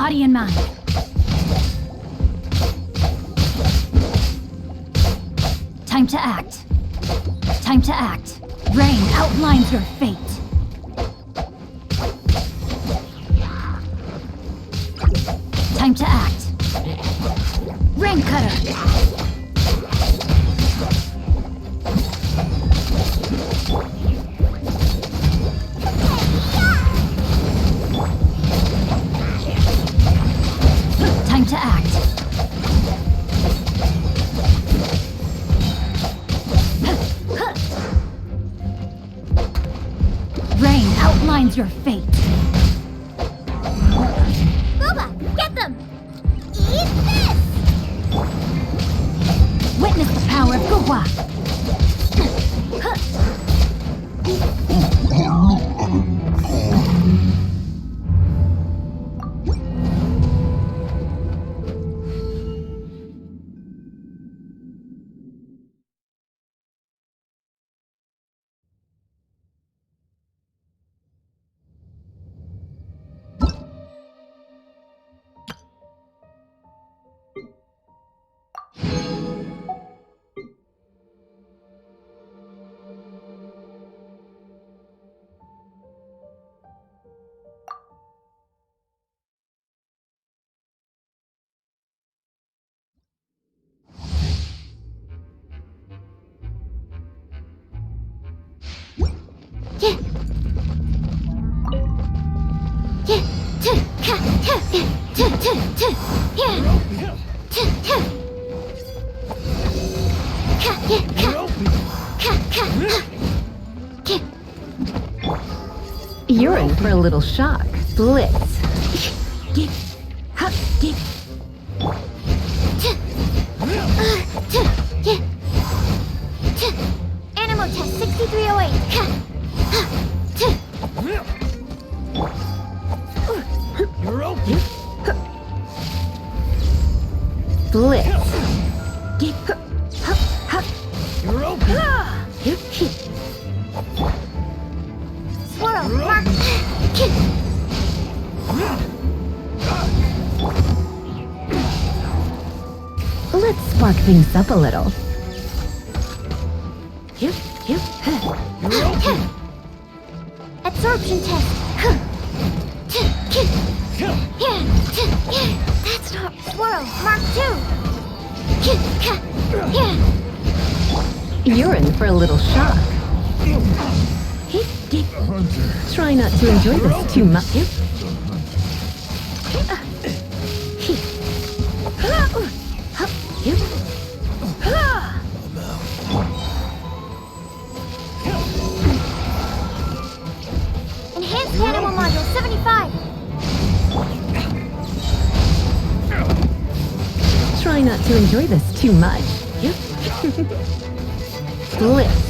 body and mind. Time to act. Time to act. Rain outlines your fate. Time to act. Rain cutter. Time to act. Rain outlines your fate. Booba, get them! Eat this! Witness the power of Gua. You're in for a little shock. Blitz. Animal test 6308. You're open. Blitz. You're open. Swirl, mark. Let's spark things up a little. You're open. Absorption test. That's not swirl, mark 2. You're in for a little shock. Hunter. Try not to enjoy this too much. Enhanced animal module 75. Try not to enjoy this too much. Blitz.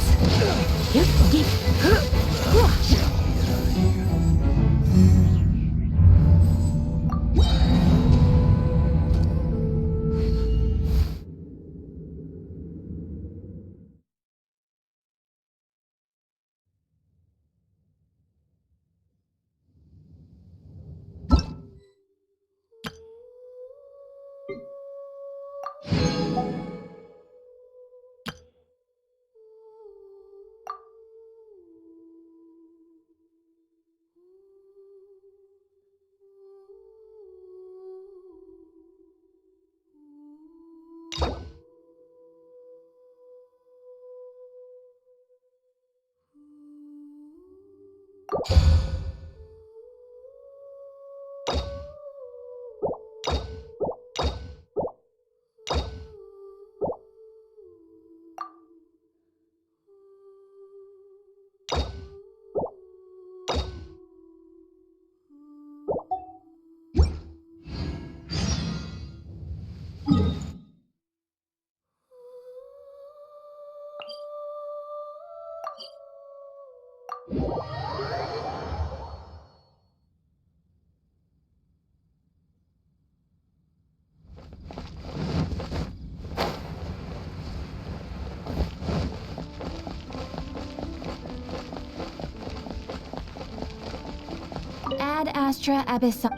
Ad Astra Abyssal.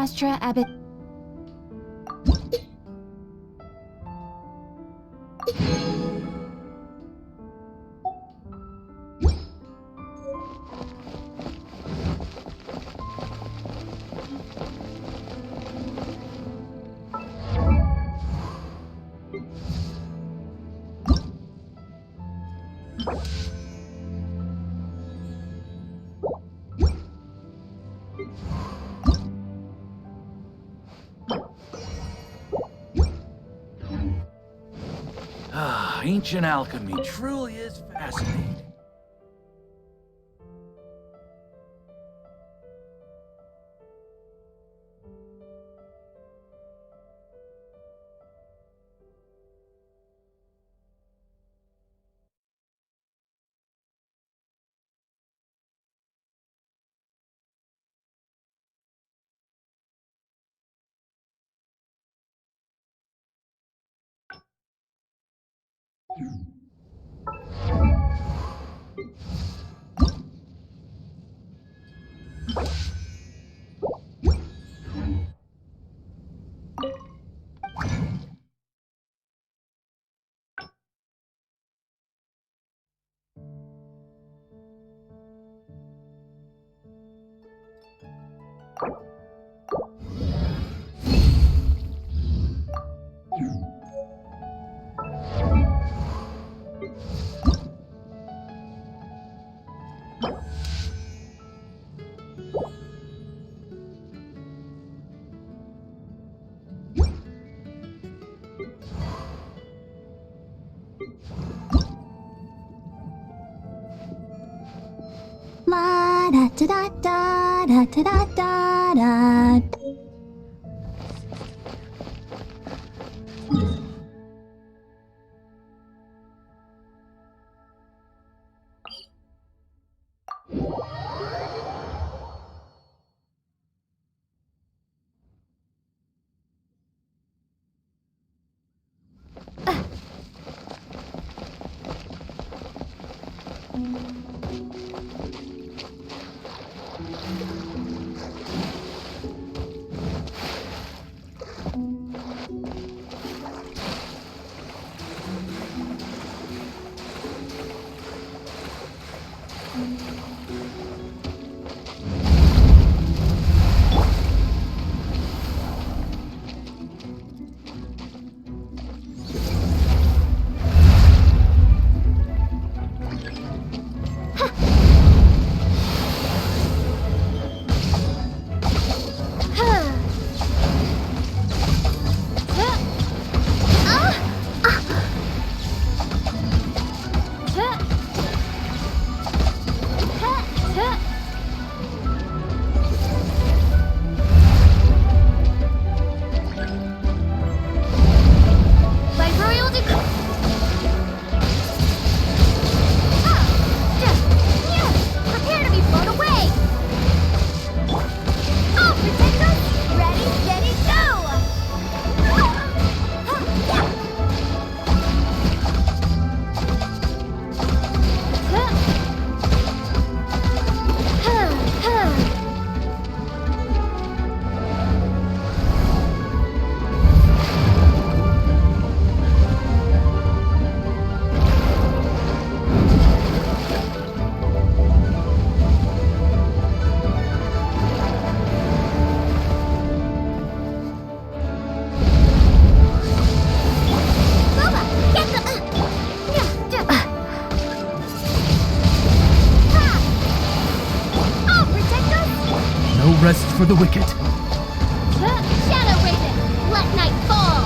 Astra Abbott. Ah, ancient alchemy truly is fascinating. La da da da da da da da da. By royal decree. Prepare to be blown away. All protectors, ready, steady, go. No rest for the wicked. Shadow Raven, let night fall.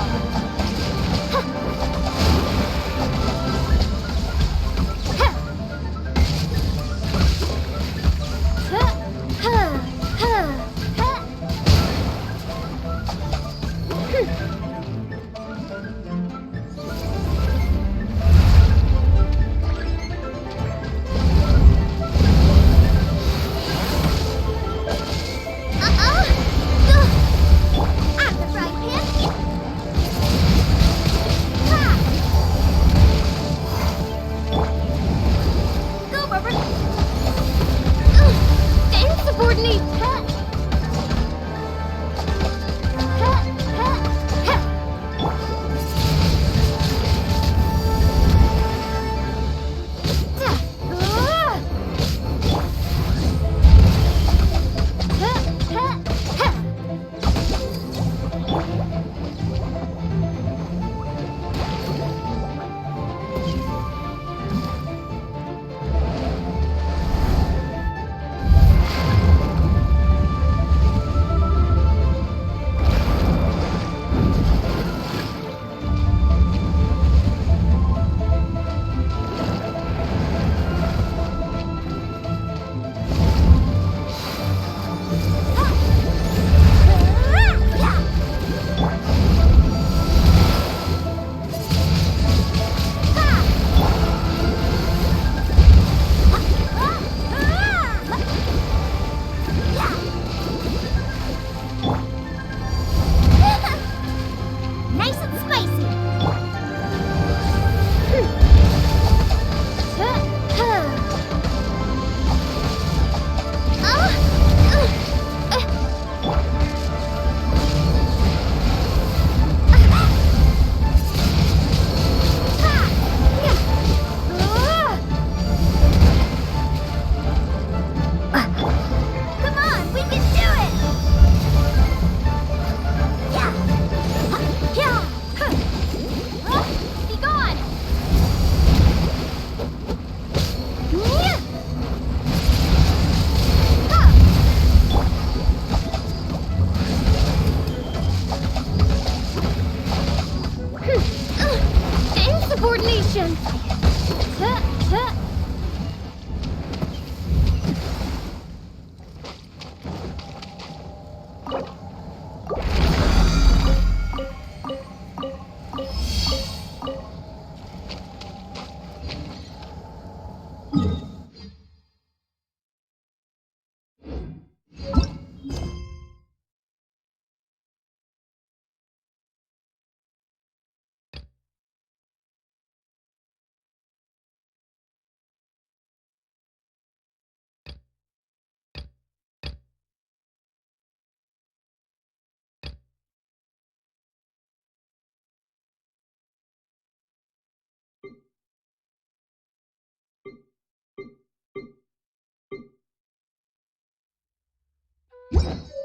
Huh.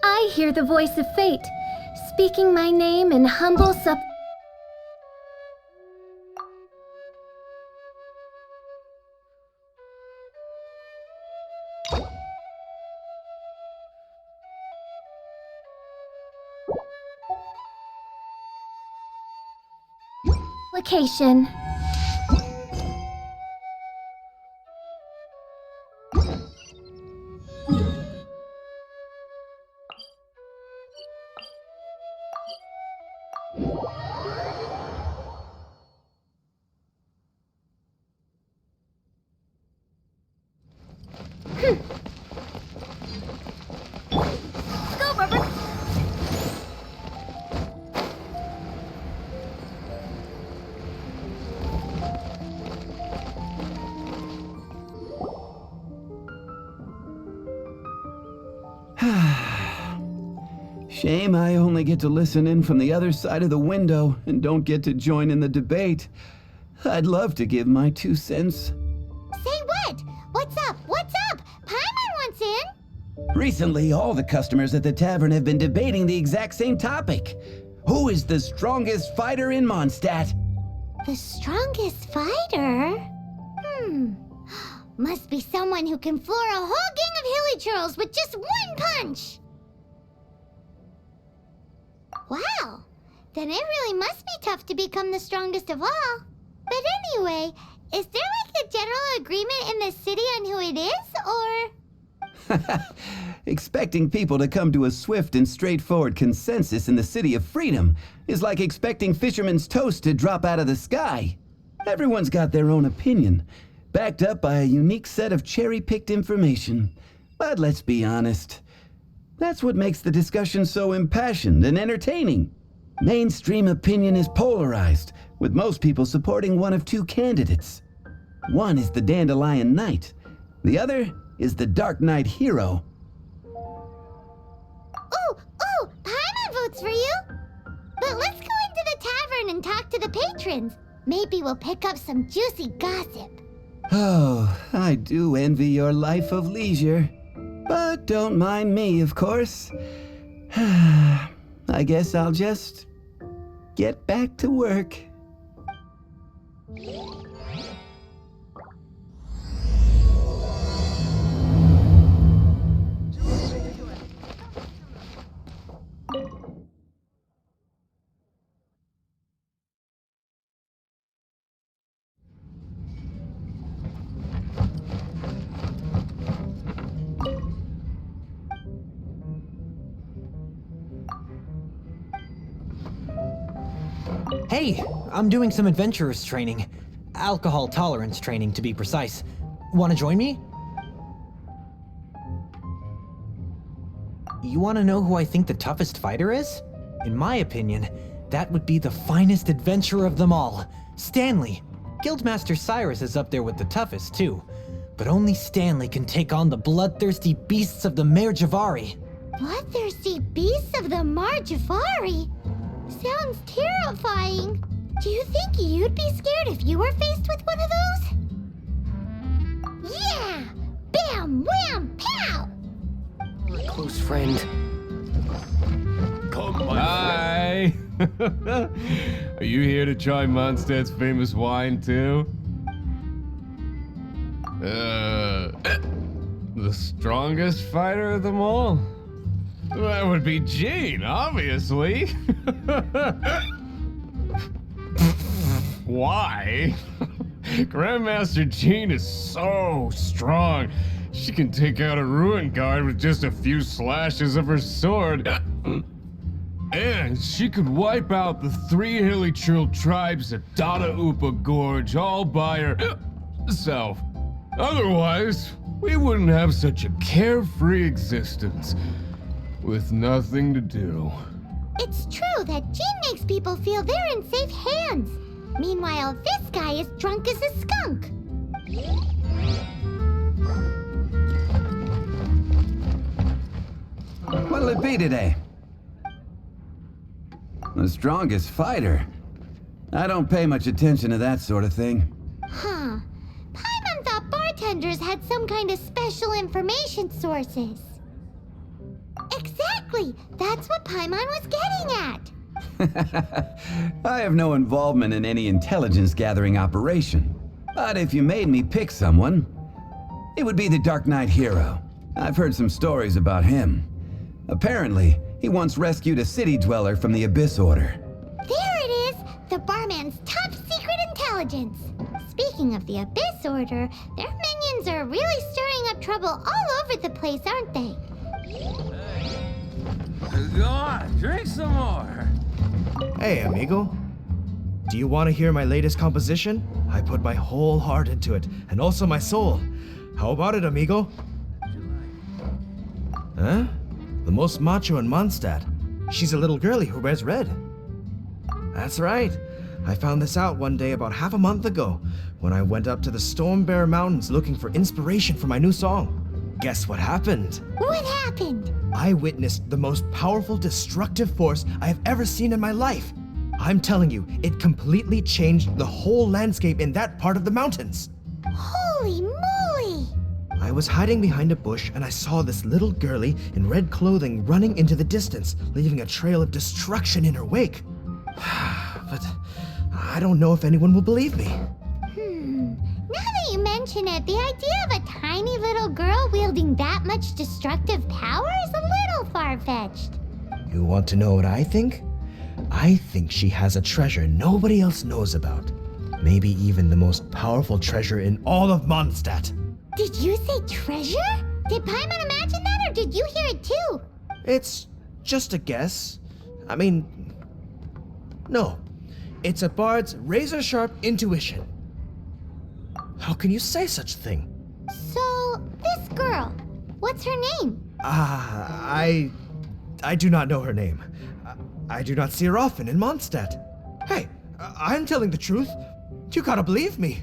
I hear the voice of fate, speaking my name in humble supplication. Go, Robert! Shame I only get to listen in from the other side of the window and don't get to join in the debate. I'd love to give my 2 cents. Say what? What's up? What's up? Paimon wants in. Recently, all the customers at the tavern have been debating the exact same topic. Who is the strongest fighter in Mondstadt? The strongest fighter? Must be someone who can floor a whole gang of hilly churls with just one punch. Wow, then it really must be tough to become the strongest of all. But anyway, is there like a general agreement in the city on who it is, or? Expecting people to come to a swift and straightforward consensus in the City of Freedom is like expecting fisherman's toast to drop out of the sky. Everyone's got their own opinion, backed up by a unique set of cherry-picked information. But let's be honest. That's what makes the discussion so impassioned and entertaining. Mainstream opinion is polarized, with most people supporting one of 2 candidates. One is the Dandelion Knight. The other is the Dark Knight Hero. Ooh, Paimon votes for you. But let's go into the tavern and talk to the patrons. Maybe we'll pick up some juicy gossip. Oh, I do envy your life of leisure. But don't mind me, of course. I guess I'll just get back to work. Hey, I'm doing some adventurers training. Alcohol tolerance training, to be precise. Want to join me? You want to know who I think the toughest fighter is? In my opinion, that would be the finest adventurer of them all, Stanley. Guildmaster Cyrus is up there with the toughest, too. But only Stanley can take on the bloodthirsty beasts of the Mare Javari. Bloodthirsty beasts of the Marjavari? Sounds terrifying. Do you think you'd be scared if you were faced with one of those? Yeah! Bam! Wham! Pow! Close friend. Come, my Hi! Are you here to try Mondstadt's famous wine too? The strongest fighter of them all? That would be Gene, obviously. Why? Grandmaster Jean is so strong. She can take out a ruin guard with just a few slashes of her sword. And she could wipe out the 3 hilly trill tribes at Dada Upa Gorge all by herself. Otherwise, we wouldn't have such a carefree existence with nothing to do. It's true that Jean makes people feel they're in safe hands. Meanwhile, this guy is drunk as a skunk. What'll it be today? The strongest fighter? I don't pay much attention to that sort of thing. Huh. Paimon thought bartenders had some kind of special information sources. Exactly! That's what Paimon was getting at! I have no involvement in any intelligence gathering operation. But if you made me pick someone, it would be the Dark Knight hero. I've heard some stories about him. Apparently, he once rescued a city dweller from the Abyss Order. There it is! The barman's top secret intelligence! Speaking of the Abyss Order, their minions are really stirring up trouble all over the place, aren't they? Go on, drink some more. Hey, amigo. Do you want to hear my latest composition? I put my whole heart into it, and also my soul. How about it, amigo? Huh? The most macho in Mondstadt. She's a little girlie who wears red. That's right. I found this out one day about half a month ago, when I went up to the Stormbear Mountains looking for inspiration for my new song. Guess what happened? What happened? I witnessed the most powerful destructive force I have ever seen in my life. I'm telling you, it completely changed the whole landscape in that part of the mountains. Holy moly! I was hiding behind a bush and I saw this little girlie in red clothing running into the distance, leaving a trail of destruction in her wake. But I don't know if anyone will believe me. Now that you mention it, the idea of a tiny little girl wielding that much destructive power is a little far-fetched. You want to know what I think? I think she has a treasure nobody else knows about. Maybe even the most powerful treasure in all of Mondstadt. Did you say treasure? Did Paimon imagine that, or did you hear it too? It's just a guess. I mean, no. It's a bard's razor-sharp intuition. How can you say such a thing? So, this girl, what's her name? I do not know her name. I do not see her often in Mondstadt. Hey, I'm telling the truth. You gotta believe me.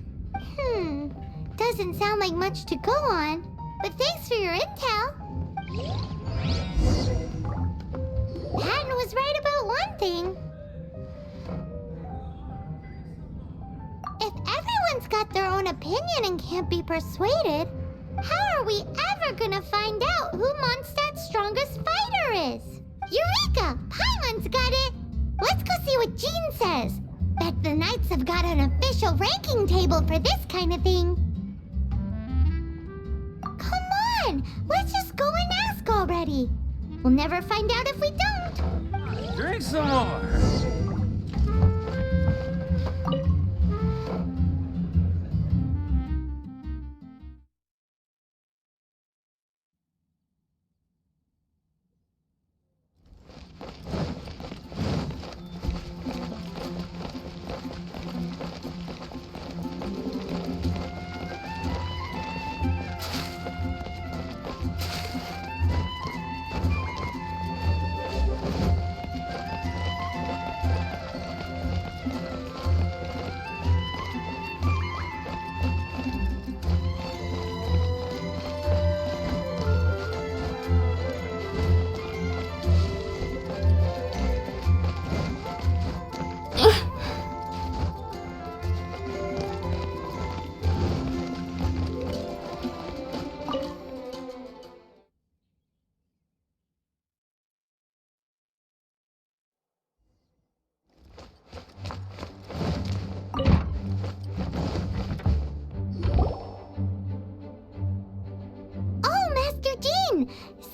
Doesn't sound like much to go on, but thanks for your intel. Patton was right about one thing. If everyone's got their own opinion and can't be persuaded, how are we ever gonna find out who Mondstadt's strongest fighter is? Eureka! Paimon's got it! Let's go see what Jean says. Bet the Knights have got an official ranking table for this kind of thing. Come on! Let's just go and ask already. We'll never find out if we don't. Drink some more.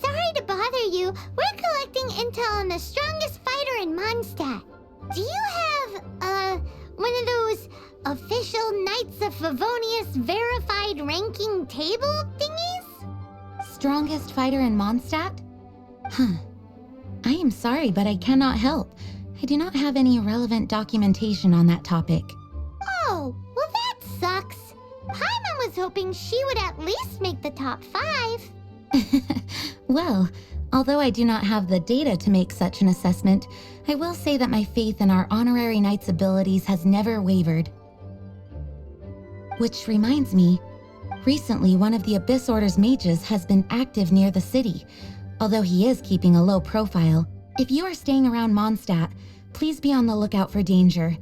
Sorry to bother you. We're collecting intel on the strongest fighter in Mondstadt. Do you have, one of those official Knights of Favonius verified ranking table thingies? Strongest fighter in Mondstadt? Huh. I am sorry, but I cannot help. I do not have any relevant documentation on that topic. Oh, well that sucks. Paimon was hoping she would at least make the top 5. Well, although I do not have the data to make such an assessment, I will say that my faith in our honorary knight's abilities has never wavered. Which reminds me, recently one of the Abyss Order's mages has been active near the city, although he is keeping a low profile. If you are staying around Mondstadt, please be on the lookout for danger.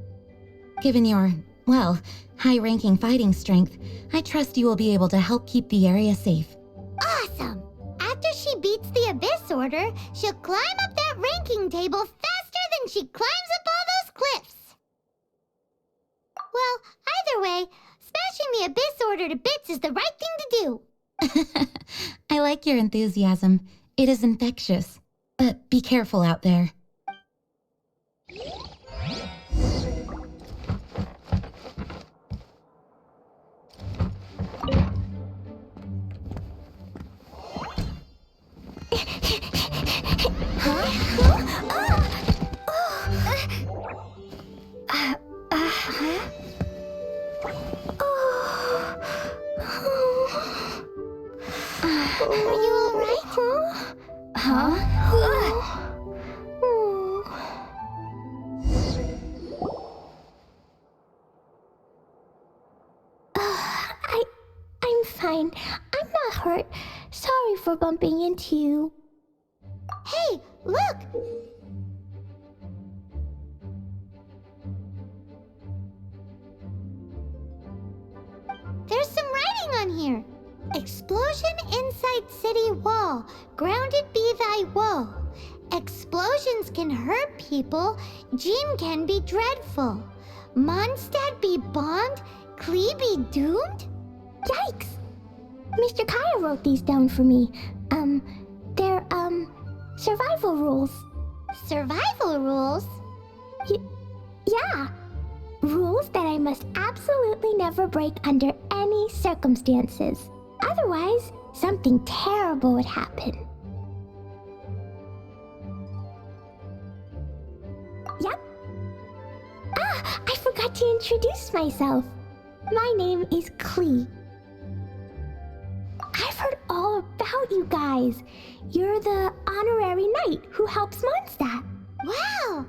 Given your, well, high-ranking fighting strength, I trust you will be able to help keep the area safe. Awesome! After she beats the Abyss Order, she'll climb up that ranking table faster than she climbs up all those cliffs! Well, either way, smashing the Abyss Order to bits is the right thing to do! I like your enthusiasm. It is infectious. But be careful out there. Are you alright? I'm fine. I'm not hurt. Sorry for bumping into you. Hey, look! There's some writing on here. Explosion inside city wall. Grounded be thy woe. Explosions can hurt people. Jean can be dreadful. Mondstadt be bombed. Klee be doomed? Yikes! Mr. Kaya wrote these down for me. They're, survival rules. Survival rules? Yeah. Rules that I must absolutely never break under any circumstances. Otherwise, something terrible would happen. Yep. Ah, I forgot to introduce myself. My name is Klee. I've heard all about you guys. You're the honorary knight who helps Mondstadt. Wow!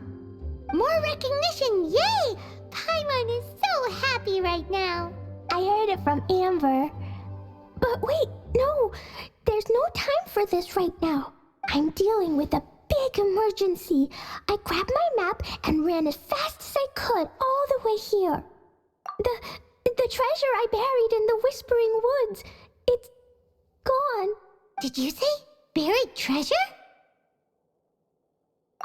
More recognition, yay! Paimon is so happy right now. I heard it from Amber. But wait, no, there's no time for this right now. I'm dealing with a big emergency. I grabbed my map and ran as fast as I could all the way here. The treasure I buried in the Whispering Woods, it's gone. Did you say buried treasure?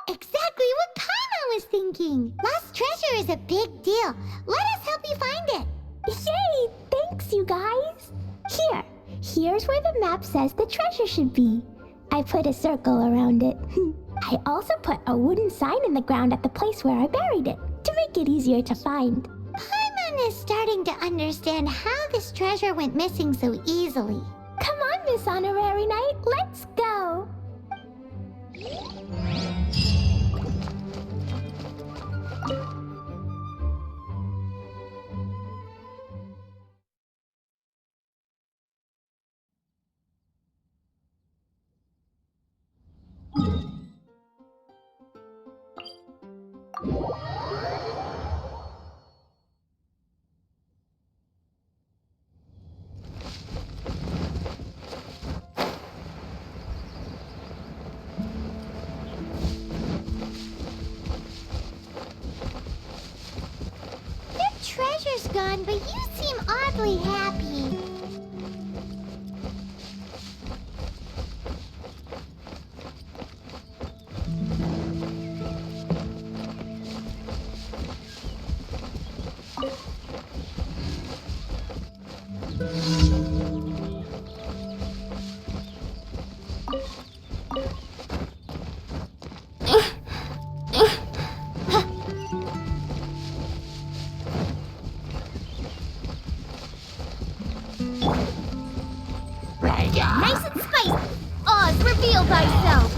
Exactly what Paimon was thinking. Lost treasure is a big deal. Let us help you find it. Yay! Thanks, you guys. Here's where the map says the treasure should be. I put a circle around it. I also put a wooden sign in the ground at the place where I buried it, to make it easier to find. Paimon is starting to understand how this treasure went missing so easily. Come on, Miss Honorary Knight, let's go! Treasure's gone, but you seem oddly happy. Nice and spicy. Oz, reveal thyself.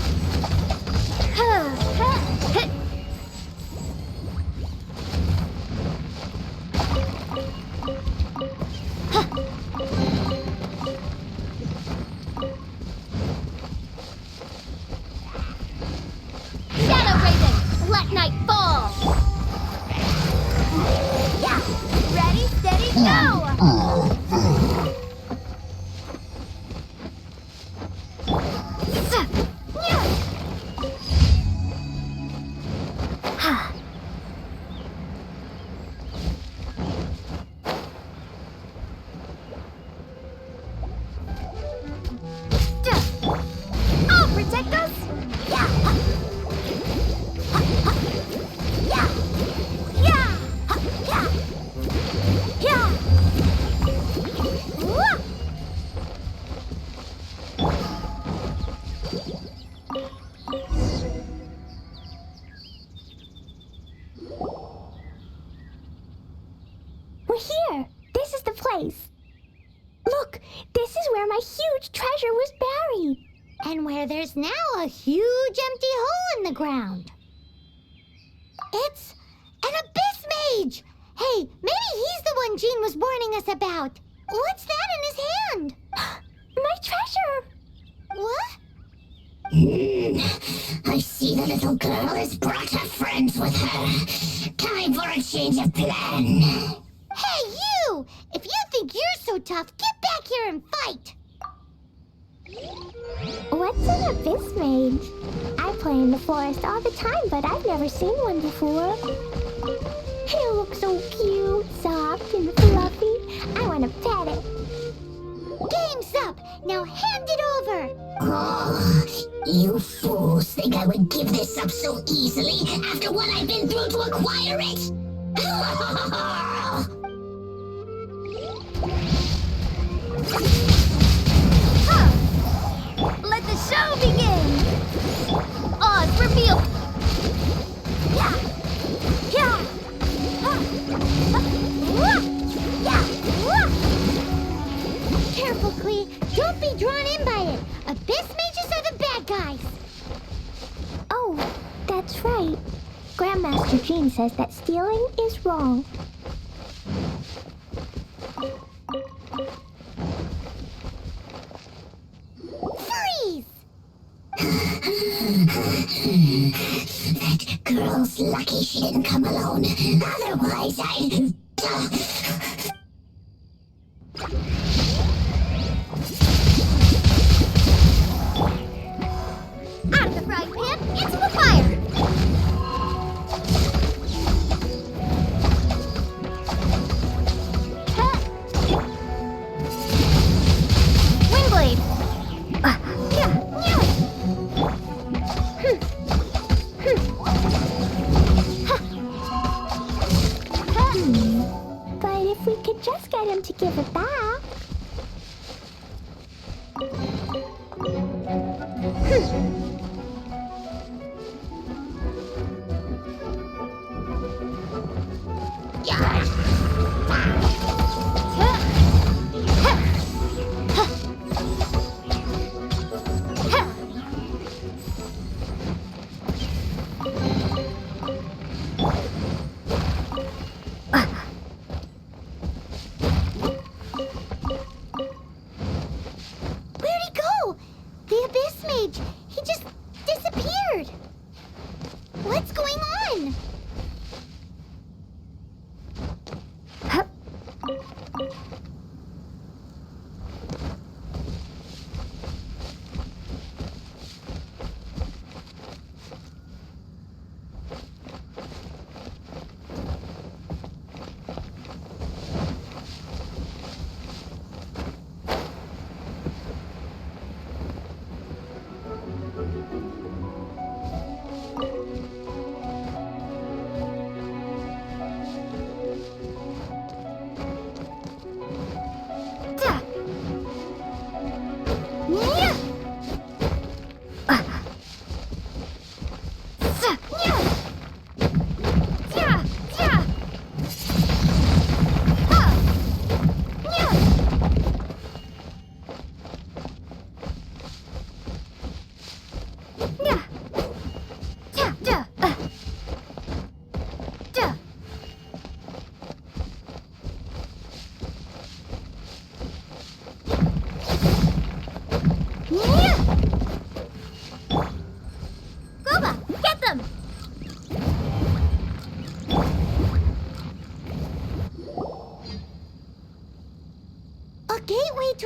Shadow Raven, let night fall. Yeah. Ready, steady, go. I'll protect us. Yeah. Yeah. Yeah. Yeah. Yeah. Whoa. We're here. This is the place. Look, this is where my huge treasure was buried. And where there's now a huge empty hole in the ground. It's an abyss mage! Hey, maybe he's the one Jean was warning us about. What's that in his hand? My treasure! What? I see the little girl has brought her friends with her. Time for a change of plan. Hey, you! If you think you're so tough, get back here and fight! What's an abyss mage? I play in the forest all the time, but I've never seen one before. He looks so cute, soft, and fluffy. I want to pet it. Game's up! Now hand it over! Oh, you fools think I would give this up so easily after what I've been through to acquire it? Let the show begin! Oz, reveal! Yeah! Yeah! Yeah! Careful, Klee. Don't be drawn in by it. Abyss mages are the bad guys. Oh, that's right. Grandmaster Jean says that stealing is wrong. Freeze! That girl's lucky she didn't come alone. Otherwise, I... Out of the frying pan, into the fire! Windblade! But if we could just get him to give it back. Where'd he go? The Abyss Mage. He just disappeared. What's going on?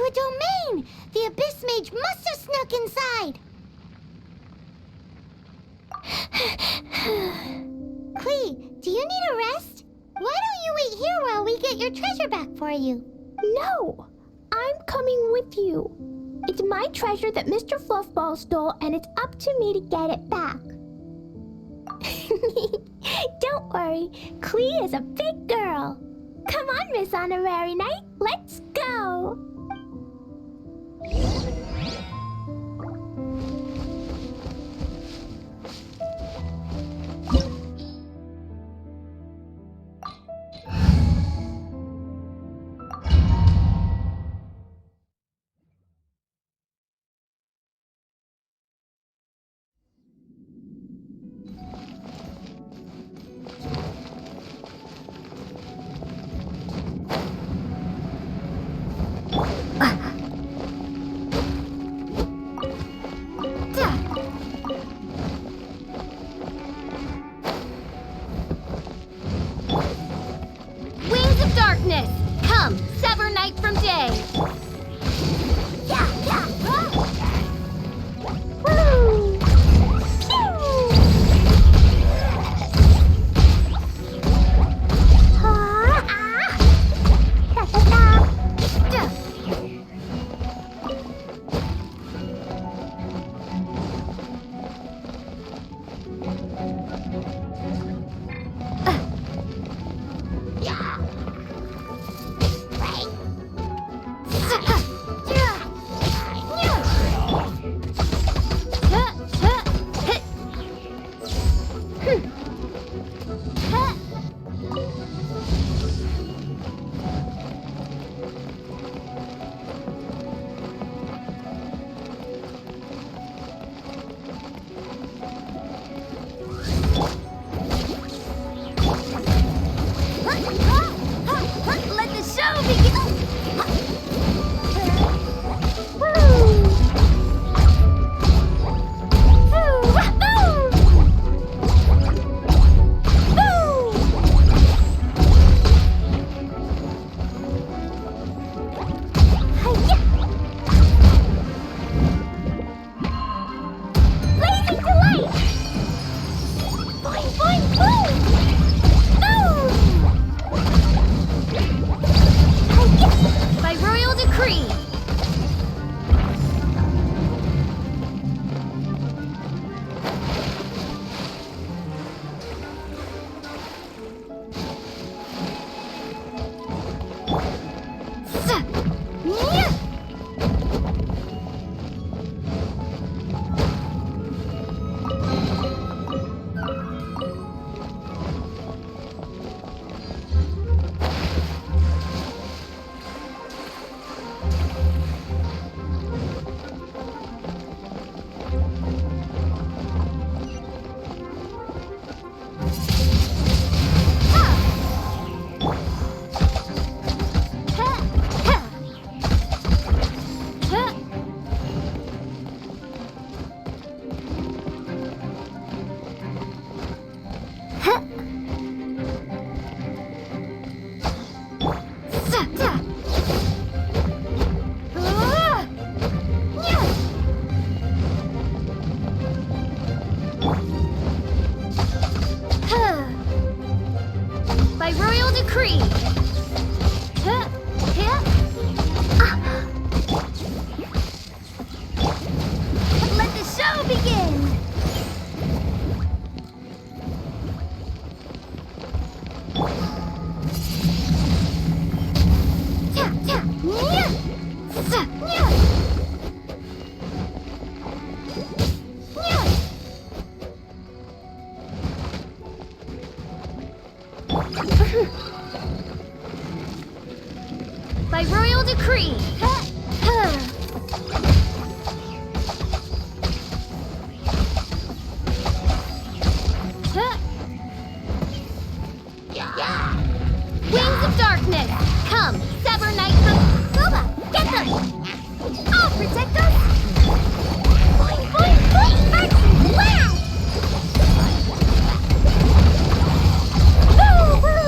A domain! The Abyss Mage must have snuck inside! Klee, do you need a rest? Why don't you wait here while we get your treasure back for you? No! I'm coming with you. It's my treasure that Mr. Fluffball stole, and it's up to me to get it back. Don't worry, Klee is a big girl. Come on, Miss Honorary Knight, let's go! Wings of darkness, come, sever night from day. Woo! Let the show begin. Blazing delight! Boing, boing, boom! Boom! By royal decree. By royal decree. Let the show begin. By royal decree. Wings of darkness, come, sever night from Boba. Get them! I'll protect us! Boing, boing, boing! Archie, wow! Woo-hoo!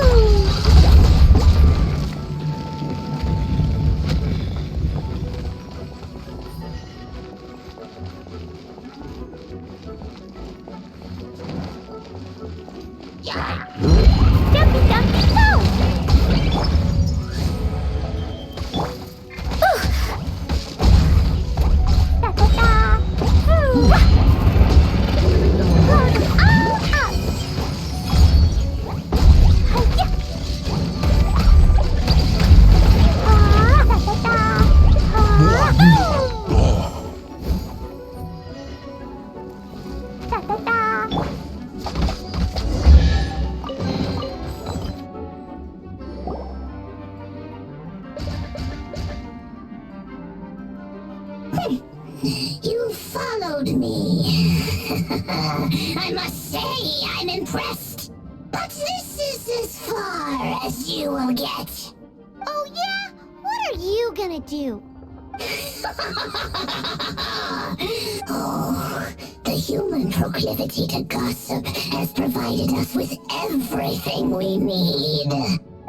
You followed me. I must say, I'm impressed. But this is as far as you will get. Oh yeah? What are you gonna do? Oh, the human proclivity to gossip has provided us with everything we need.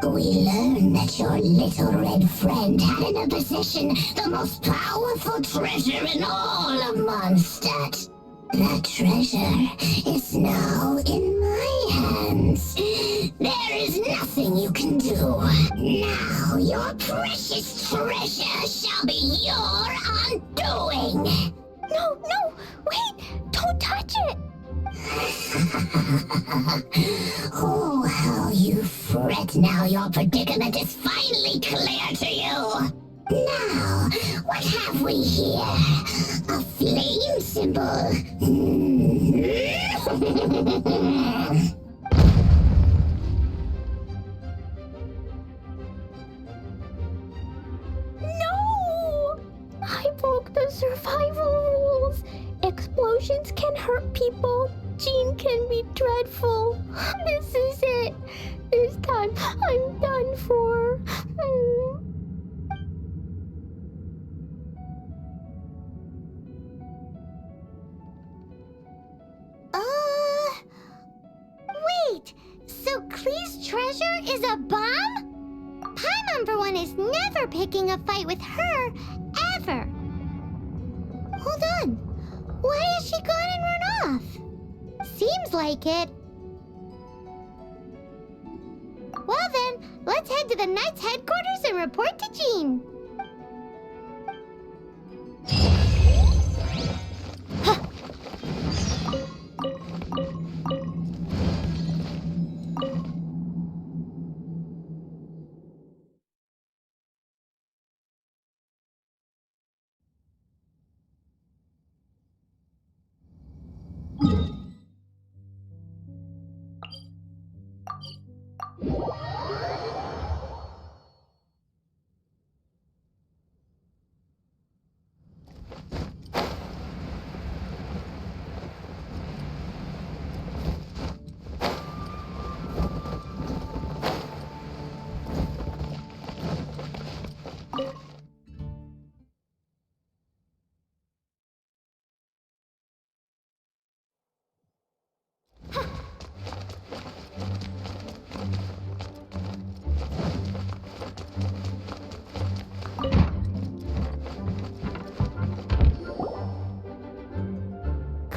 We learned that your little red friend had in her possession the most powerful treasure in all of Mondstadt. That treasure is now in my hands. There is nothing you can do. Now your precious treasure shall be your undoing. No, wait! Don't touch it! Oh, how you fret now your predicament is finally clear to you. Now, what have we here? A flame symbol. No! I broke the survival rules. Explosions can hurt people. Jean can be dreadful. This is it. This time, I'm done for. Wait! So Klee's treasure is a bomb? Paimon, for one, is never picking a fight with her, ever. Hold on. Why has she gone and run off? Seems like it. Well then, let's head to the Knight's headquarters and report to Jean.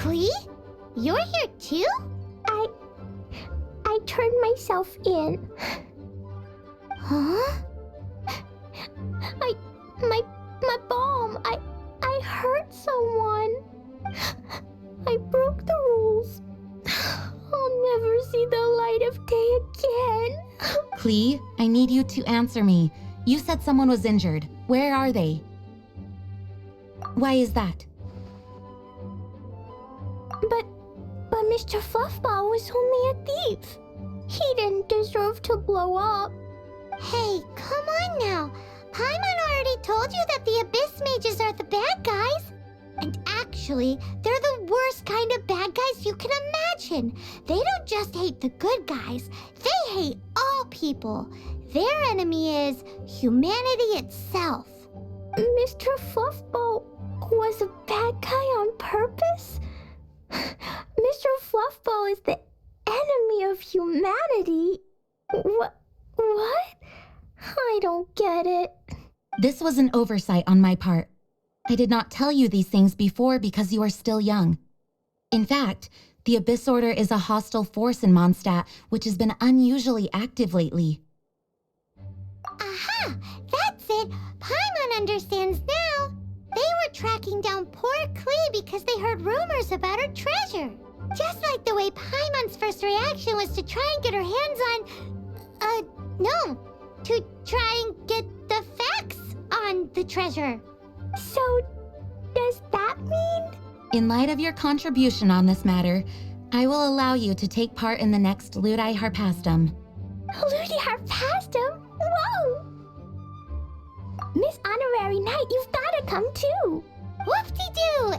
Klee? You're here too? I turned myself in. Huh? My bomb. I hurt someone. I broke the rules. I'll never see the light of day again. Klee, I need you to answer me. You said someone was injured. Where are they? Why is that? But Mr. Fluffball was only a thief. He didn't deserve to blow up. Hey, come on now. Paimon already told you that the Abyss Mages are the bad guys. And actually, they're the worst kind of bad guys you can imagine. They don't just hate the good guys. They hate all people. Their enemy is humanity itself. Mr. Fluffball was a bad guy on purpose? Mr. Fluffball is the enemy of humanity? What? I don't get it. This was an oversight on my part. I did not tell you these things before because you are still young. In fact, the Abyss Order is a hostile force in Mondstadt, which has been unusually active lately. Aha! That's it! Paimon understands now! They were tracking down poor Klee because they heard rumors about her treasure. Just like the way Paimon's first reaction was to try and get her hands on... no. To try and get the facts on the treasure. So, does that mean? In light of your contribution on this matter, I will allow you to take part in the next Ludi Harpastum. Ludi Harpastum? Whoa! Miss Honorary Knight, you've gotta come too.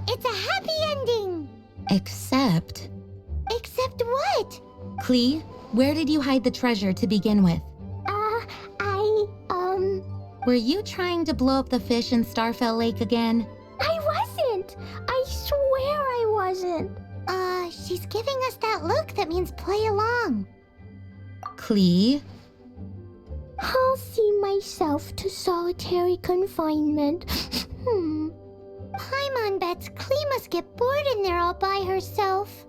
It's a happy ending. Except... Except what? Klee, where did you hide the treasure to begin with? Were you trying to blow up the fish in Starfell Lake again? I wasn't! I swear I wasn't. She's giving us that look that means play along. Klee? I'll see myself to solitary confinement. Paimon bets Klee must get bored in there all by herself.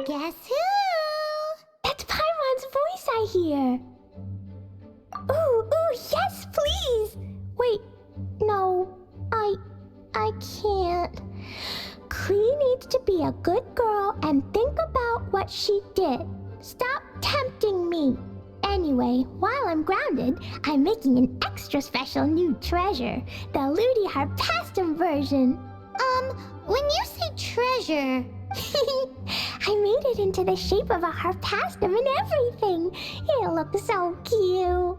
Guess who? That's Paimon's voice I hear. Ooh, yes, please. Wait, no, I can't. Klee needs to be a good girl and think about what she did. Stop tempting me. Anyway, while I'm grounded, I'm making an extra special new treasure, the Ludi Harpastum version. When you say treasure... I made it into the shape of a harpastum and everything. It'll look so cute.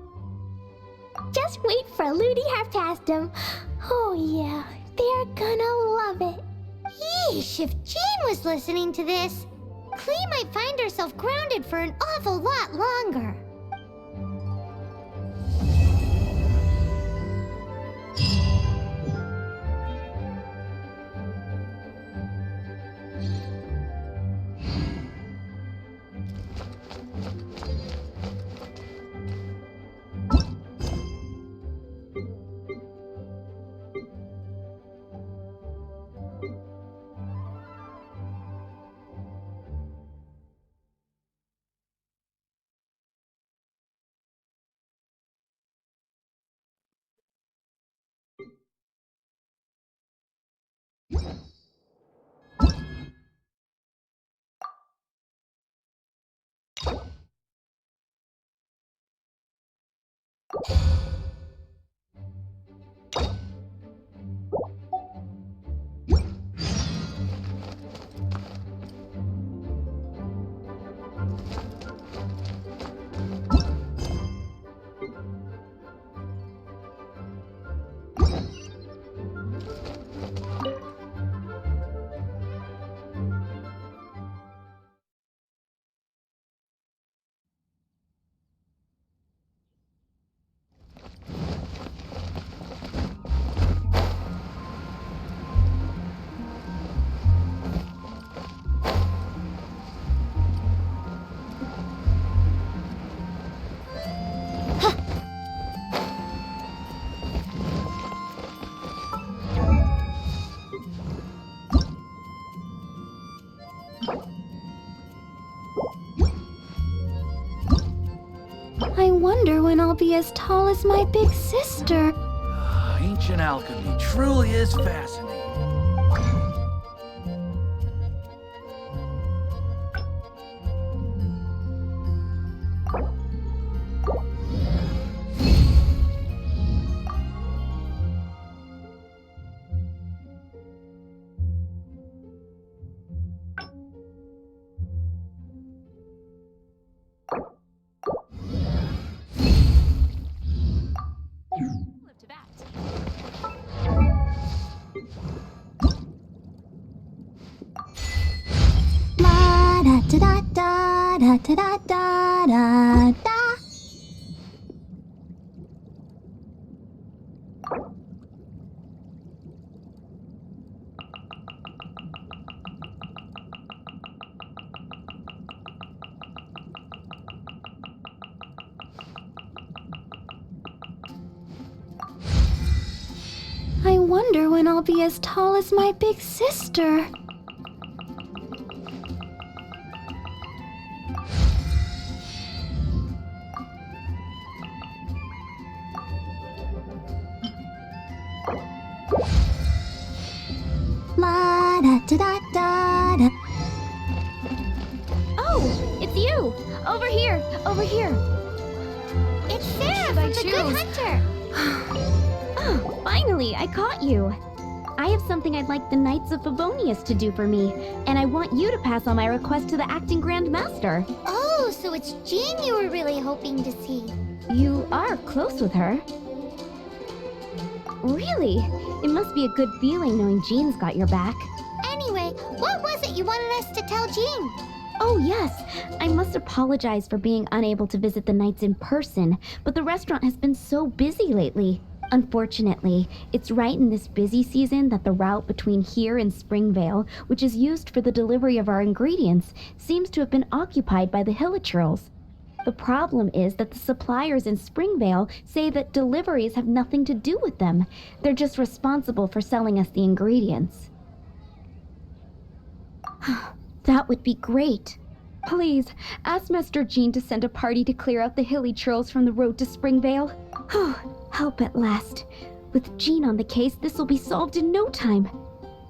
Just wait for Ludi Harpastum. Oh yeah, they're gonna love it. Yeesh, if Jean was listening to this, Klee might find herself grounded for an awful lot longer. I wonder when I'll be as tall as my big sister. Ancient alchemy truly is fascinating. Da da da da da da da da. I wonder when I'll be as tall as my big sister. La da da da da da. Oh, it's you! Over here! Over here! It's Sarah from the Good Hunter. Oh, finally, I caught you. I have something I'd like the Knights of Favonius to do for me, and I want you to pass on my request to the acting Grand Master. Oh, so it's Jean you were really hoping to see. You are close with her. Really? It must be a good feeling knowing Jean's got your back. Anyway, what was it you wanted us to tell Jean? Oh, yes. I must apologize for being unable to visit the Knights in person, but the restaurant has been so busy lately. Unfortunately, it's right in this busy season that the route between here and Springvale, which is used for the delivery of our ingredients, seems to have been occupied by the Hilichurls. The problem is that the suppliers in Springvale say that deliveries have nothing to do with them. They're just responsible for selling us the ingredients. That would be great. Please, ask Master Jean to send a party to clear out the Hilichurls from the road to Springvale. Help at last. With Jean on the case, this will be solved in no time.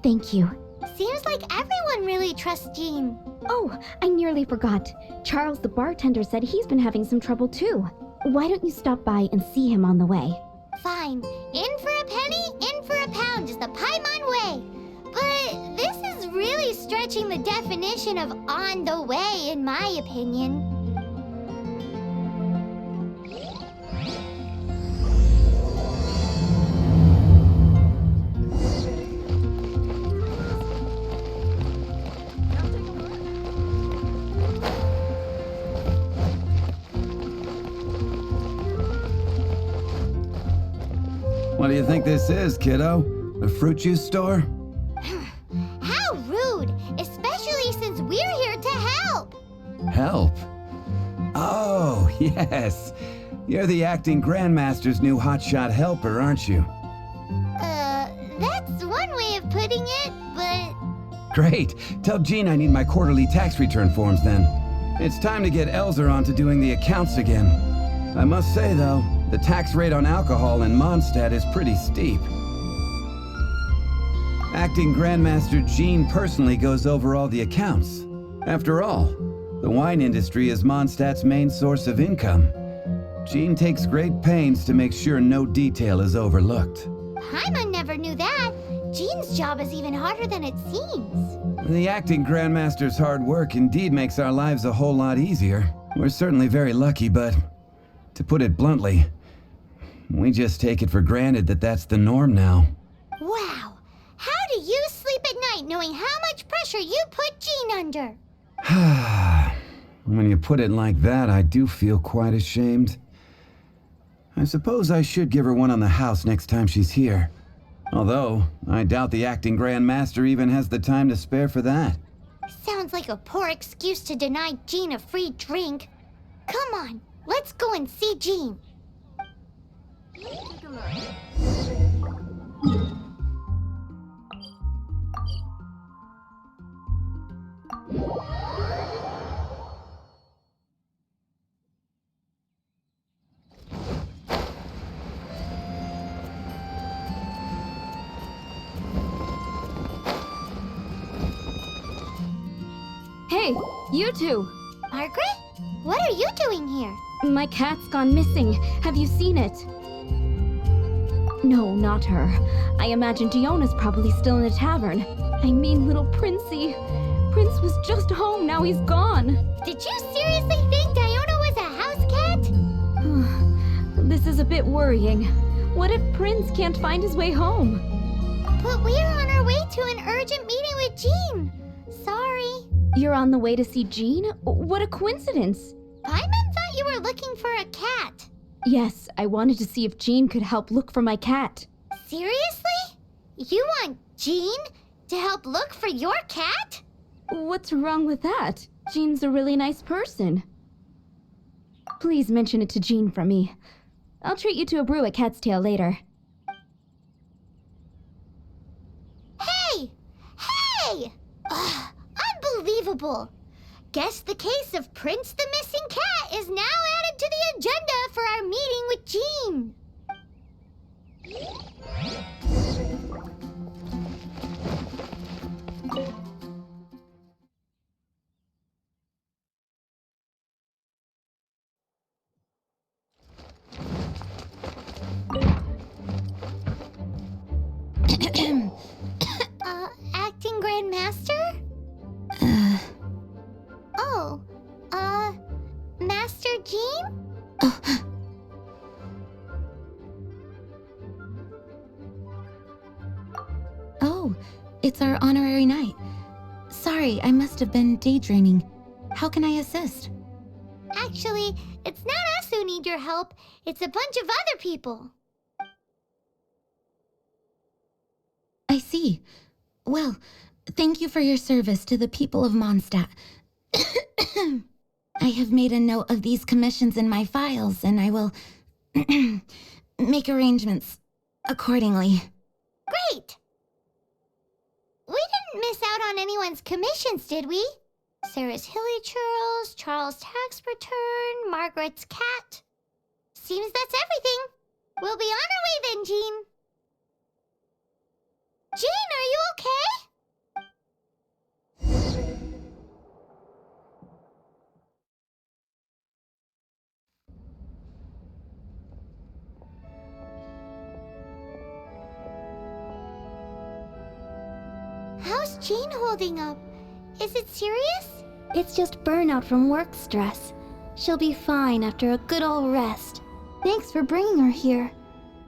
Thank you. Seems like everyone really trusts Jean. Oh, I nearly forgot. Charles the bartender said he's been having some trouble too. Why don't you stop by and see him on the way? Fine. In for a penny, in for a pound is the Paimon way. But this is really stretching the definition of on the way, in my opinion. What do you think this is, kiddo? A fruit juice store? How rude! Especially since we're here to help! Help? Oh, yes. You're the acting Grandmaster's new hotshot helper, aren't you? That's one way of putting it, but... Great. Tell Jean I need my quarterly tax return forms then. It's time to get Elzer on to doing the accounts again. I must say, though, the tax rate on alcohol in Mondstadt is pretty steep. Acting Grandmaster Jean personally goes over all the accounts. After all, the wine industry is Mondstadt's main source of income. Jean takes great pains to make sure no detail is overlooked. Paimon never knew that. Jean's job is even harder than it seems. The acting Grandmaster's hard work indeed makes our lives a whole lot easier. We're certainly very lucky, but to put it bluntly, we just take it for granted that that's the norm now. Wow. How do you sleep at night knowing how much pressure you put Jean under? When you put it like that, I do feel quite ashamed. I suppose I should give her one on the house next time she's here. Although, I doubt the acting Grandmaster even has the time to spare for that. Sounds like a poor excuse to deny Jean a free drink. Come on, let's go and see Jean. Hey, you two! Margaret? What are you doing here? My cat's gone missing. Have you seen it? No, not her. I imagine Diona's probably still in the tavern. I mean, little Princey. Prince was just home, now he's gone. Did you seriously think Diona was a house cat? This is a bit worrying. What if Prince can't find his way home? But we're on our way to an urgent meeting with Jean. Sorry. You're on the way to see Jean? What a coincidence. Paimon thought you were looking for a cat. Yes, I wanted to see if Jean could help look for my cat. Seriously? You want Jean to help look for your cat? What's wrong with that? Jean's a really nice person. Please mention it to Jean from me. I'll treat you to a brew at Cat's Tail later. Hey! Hey! Ugh, unbelievable! Guess the case of Prince the Missing Cat is now added to the agenda for our meeting with Jean. Acting Grand Master? Oh, Master Jean? Oh, it's our honorary knight. Sorry, I must have been daydreaming. How can I assist? Actually, it's not us who need your help. It's a bunch of other people. I see. Well, thank you for your service to the people of Mondstadt. I have made a note of these commissions in my files, and I will make arrangements accordingly. Great! We didn't miss out on anyone's commissions, did we? Sarah's Hilly Churls, Charles' tax return, Margaret's cat. Seems that's everything. We'll be on our way then, Jean. Jean, are you okay? How's Jean holding up? Is it serious? It's just burnout from work stress. She'll be fine after a good old rest. Thanks for bringing her here.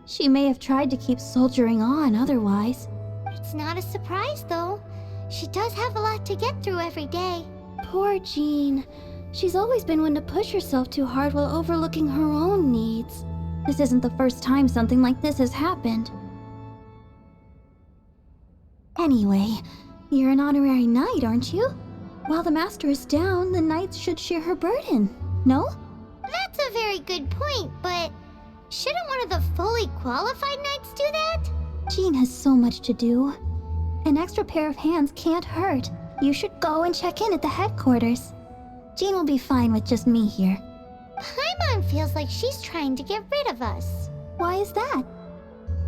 She may have tried to keep soldiering on otherwise. It's not a surprise, though. She does have a lot to get through every day. Poor Jean. She's always been one to push herself too hard while overlooking her own needs. This isn't the first time something like this has happened. Anyway, you're an honorary knight, aren't you? While the master is down, the knights should share her burden, no? That's a very good point, but shouldn't one of the fully qualified knights do that? Jean has so much to do. An extra pair of hands can't hurt. You should go and check in at the headquarters. Jean will be fine with just me here. Paimon feels like she's trying to get rid of us. Why is that?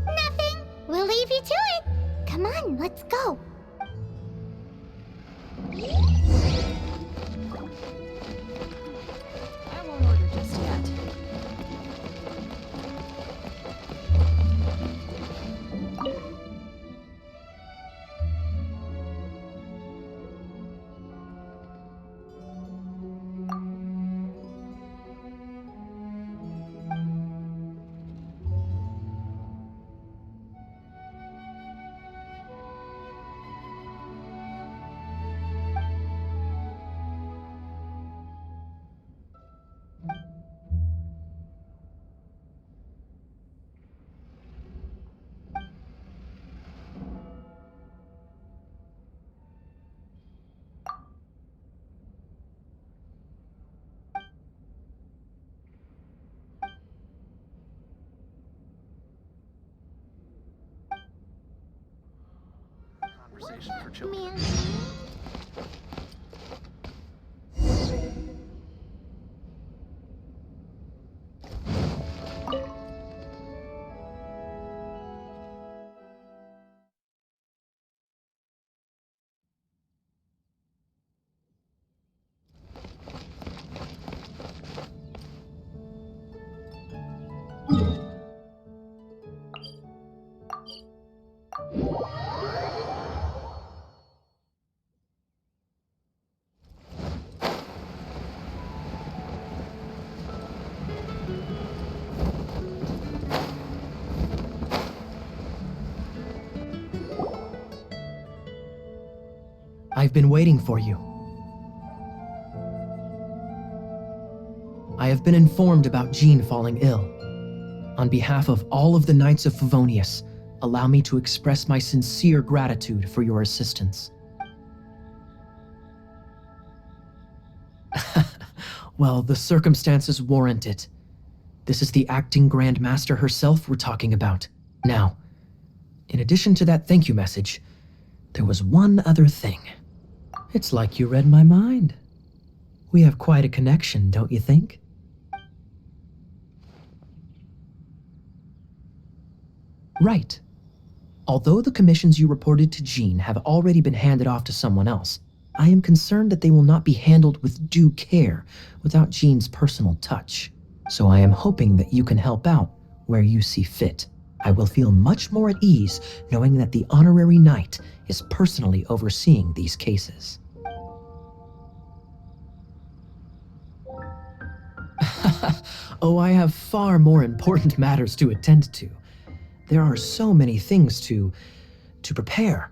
Nothing. We'll leave you to it. Come on, let's go. I won't order just yet. Conversation for children. I've been waiting for you. I have been informed about Jean falling ill. On behalf of all of the Knights of Favonius, allow me to express my sincere gratitude for your assistance. Well, the circumstances warrant it. This is the acting Grand Master herself we're talking about. Now, in addition to that thank you message, there was one other thing. It's like you read my mind. We have quite a connection, don't you think? Right. Although the commissions you reported to Jean have already been handed off to someone else, I am concerned that they will not be handled with due care without Jean's personal touch. So I am hoping that you can help out where you see fit. I will feel much more at ease knowing that the honorary knight is personally overseeing these cases. Oh, I have far more important matters to attend to. There are so many things to prepare.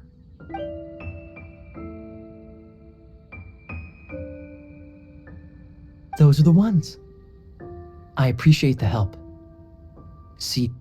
Those are the ones. I appreciate the help. See,